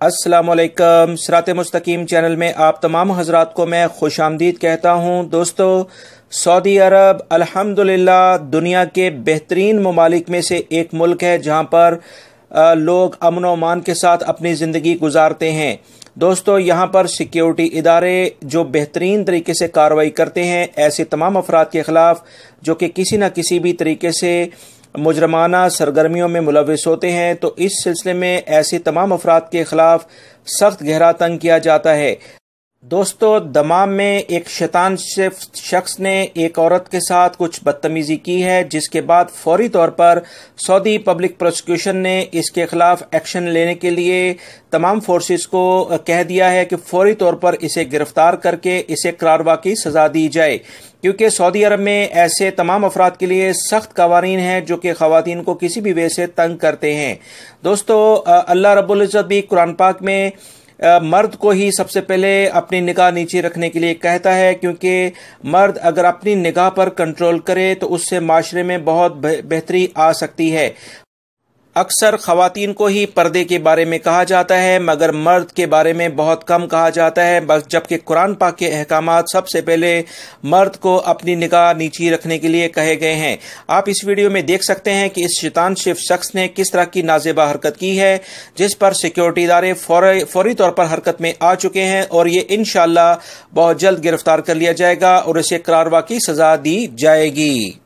السلام علیکم، صراط مستقیم چینل میں آپ تمام حضرات کو میں خوش آمدید کہتا ہوں۔ دوستو، سعودی عرب الحمدللہ دنیا کے بہترین ممالک میں سے ایک ملک ہے جہاں پر لوگ امن و امان کے ساتھ اپنی زندگی گزارتے ہیں۔ دوستو، یہاں پر سیکیورٹی ادارے جو بہترین طریقے سے کارروائی کرتے ہیں ایسے تمام افراد کے خلاف جو کہ کسی نہ کسی بھی طریقے سے مجرمانہ سرگرمیوں میں ملوث ہوتے ہیں، تو اس سلسلے میں ایسے تمام افراد کے خلاف سخت گہرا تنگ کیا جاتا ہے۔ دوستو، دمام میں ایک شیطان شخص نے ایک عورت کے ساتھ کچھ بدتمیزی کی ہے، جس کے بعد فوری طور پر سعودی پبلک پروسیکیوشن نے اس کے خلاف ایکشن لینے کے لیے تمام فورسز کو کہہ دیا ہے کہ فوری طور پر اسے گرفتار کر کے اسے قراروا کی سزا دی جائے، کیونکہ سعودی عرب میں ایسے تمام افراد کے لیے سخت قوانین ہیں جو کہ خواتین کو کسی بھی وجہ سے تنگ کرتے ہیں۔ دوستو، اللہ رب العزت بھی قرآن پاک میں مرد کو ہی سب سے پہلے اپنی نگاہ نیچے رکھنے کے لیے کہتا ہے، کیونکہ مرد اگر اپنی نگاہ پر کنٹرول کرے تو اس سے معاشرے میں بہت بہتری آ سکتی ہے۔ اکثر خواتین کو ہی پردے کے بارے میں کہا جاتا ہے مگر مرد کے بارے میں بہت کم کہا جاتا ہے، بس جبکہ قرآن پاک کے احکامات سب سے پہلے مرد کو اپنی نگاہ نیچی رکھنے کے لیے کہے گئے ہیں۔ آپ اس ویڈیو میں دیکھ سکتے ہیں کہ اس شیطان شخص نے کس طرح کی نازیبا حرکت کی ہے، جس پر سیکیورٹی ادارے فوری طور پر حرکت میں آ چکے ہیں اور یہ انشاءاللہ بہت جلد گرفتار کر لیا جائے گا اور اسے قراروا کی سزا دی جائے گی۔